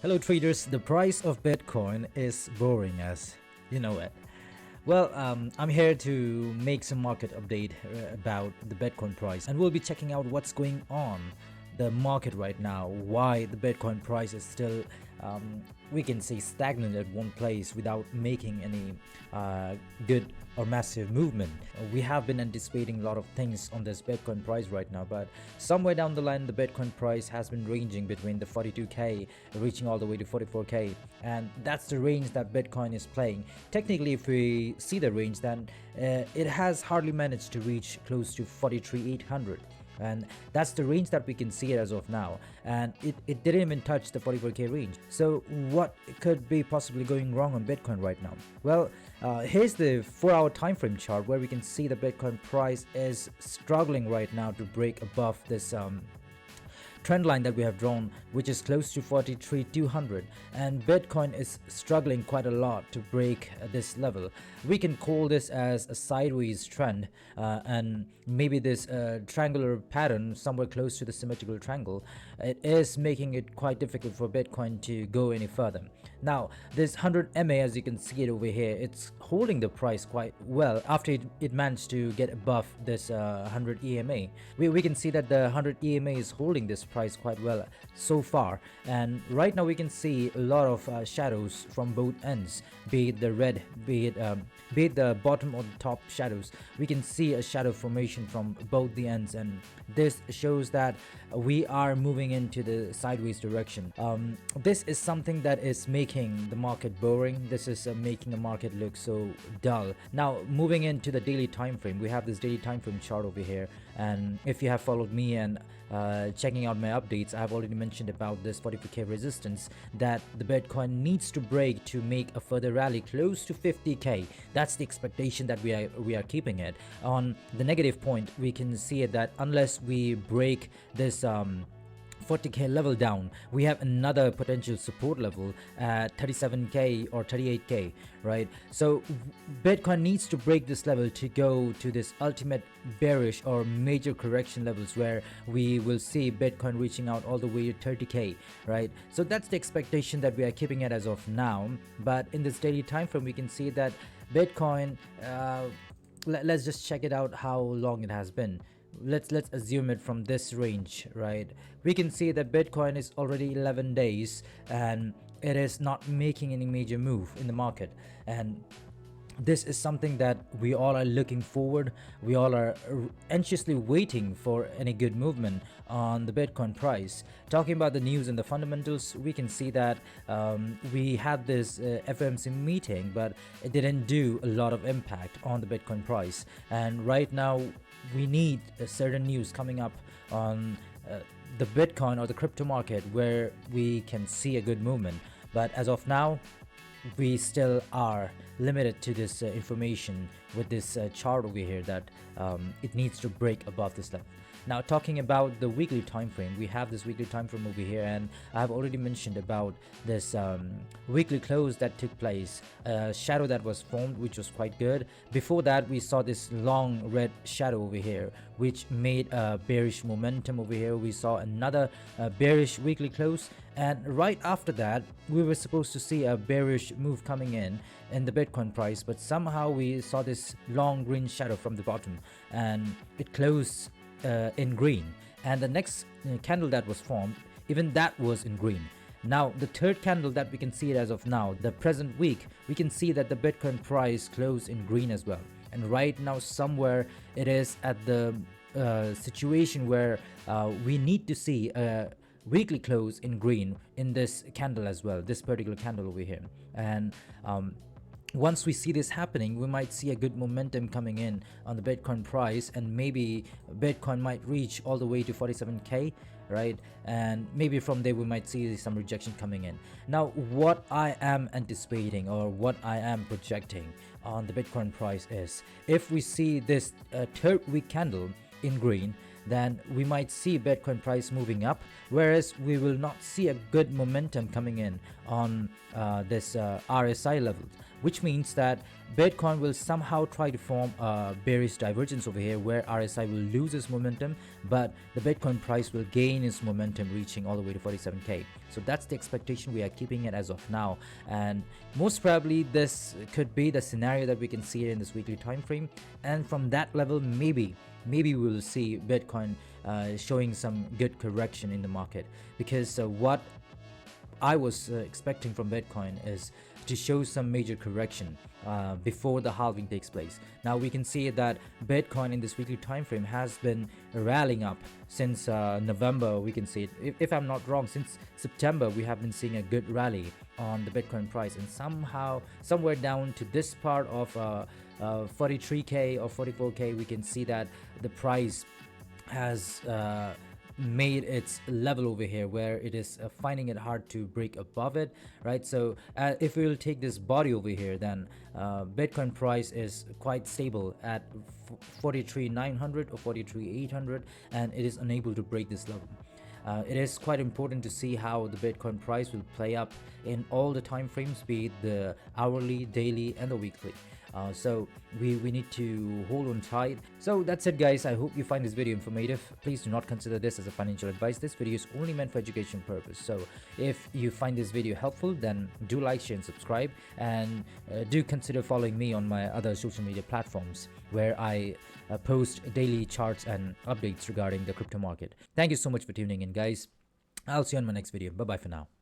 Hello traders, the price of Bitcoin is boring as you know it. Well, I'm here to make some market update about the Bitcoin price, and we'll be checking out what's going on the market right now, why the Bitcoin price is still, we can say, stagnant at one place without making any good or massive movement. We have been anticipating a lot of things on this Bitcoin price right now, but somewhere down the line, the Bitcoin price has been ranging between the 42k, reaching all the way to 44k, and that's the range that Bitcoin is playing. Technically, if we see the range, then it has hardly managed to reach close to 43,800, and that's the range that we can see it as of now, and it didn't even touch the 44k range. So what could be possibly going wrong on Bitcoin right now? Well, here's the 4-hour time frame chart where we can see the Bitcoin price is struggling right now to break above this trend line that we have drawn, which is close to 43,200, and Bitcoin is struggling quite a lot to break this level. We can call this as a sideways trend, and maybe this triangular pattern somewhere close to the symmetrical triangle, it is making it quite difficult for Bitcoin to go any further. Now this 100 MA, as you can see it over here, it's holding the price quite well after it managed to get above this 100 EMA. We can see that the 100 EMA is holding this price quite well so far, and right now we can see a lot of shadows from both ends, be it the red, be it the bottom or the top shadows. We can see a shadow formation from both the ends, and this shows that we are moving into the sideways direction. This is something that is making the market boring. This is making the market look so dull. Now moving into the daily time frame, we have this daily time frame chart over here, and if you have followed me and checking out my updates, I have already mentioned about this 44k resistance that the Bitcoin needs to break to make a further rally close to 50k. That's the expectation that we are keeping it. On the negative point, we can see it that unless we break this 40k level down, we have another potential support level at 37k or 38k, right? So Bitcoin needs to break this level to go to this ultimate bearish or major correction levels where we will see Bitcoin reaching out all the way to 30k, right? So that's the expectation that we are keeping it as of now. But in this daily time frame, we can see that Bitcoin, let's just check it out how long it has been. Let's assume it from this range, right? We can see that Bitcoin is already 11 days and it is not making any major move in the market, and this is something that we all are looking forward. We all are anxiously waiting for any good movement on the Bitcoin price. Talking about the news and the fundamentals, we can see that we had this FOMC meeting, but it didn't do a lot of impact on the Bitcoin price, and right now we need a certain news coming up on the Bitcoin or the crypto market where we can see a good movement. But as of now, we still are limited to this information with this chart over here that it needs to break above this level. Now talking about the weekly time frame, we have this weekly time frame over here, and I have already mentioned about this weekly close that took place, a shadow that was formed, which was quite good. Before that, we saw this long red shadow over here which made a bearish momentum over here. We saw another bearish weekly close, and right after that we were supposed to see a bearish move coming in the Bitcoin price, but somehow we saw this long green shadow from the bottom and it closed in green, and the next candle that was formed, even that was in green. Now the third candle that we can see it as of now, the present week, we can see that the Bitcoin price closed in green as well, and right now somewhere it is at the situation where we need to see a weekly close in green in this candle as well, this particular candle over here. And once we see this happening, we might see a good momentum coming in on the Bitcoin price, and maybe Bitcoin might reach all the way to 47k, right? And maybe from there we might see some rejection coming in. Now what I am anticipating or what I am projecting on the Bitcoin price is, if we see this third week candle in green, then we might see Bitcoin price moving up, whereas we will not see a good momentum coming in on this RSI level. which means that Bitcoin will somehow try to form a bearish divergence over here where RSI will lose its momentum, but the Bitcoin price will gain its momentum, reaching all the way to 47k. So that's the expectation we are keeping it as of now, and most probably this could be the scenario that we can see it in this weekly time frame. And from that level, maybe we will see Bitcoin showing some good correction in the market, because what I was expecting from Bitcoin is to show some major correction before the halving takes place. Now we can see that Bitcoin in this weekly time frame has been rallying up since November. We can see it, if I'm not wrong, since September we have been seeing a good rally on the Bitcoin price, and somehow somewhere down to this part of 43k or 44k, we can see that the price has made its level over here where it is finding it hard to break above it, right? So if we will take this body over here, then Bitcoin price is quite stable at 43,900 or 43,800, and it is unable to break this level. It is quite important to see how the Bitcoin price will play up in all the time frames, be it the hourly, daily, and the weekly. So we need to hold on tight. So that's it, guys. I hope you find this video informative. Please do not consider this as a financial advice. This video is only meant for education purpose. So if you find this video helpful, then do like, share, and subscribe, and do consider following me on my other social media platforms where I post daily charts and updates regarding the crypto market. Thank you so much for tuning in, guys. I'll see you on my next video. Bye bye for now.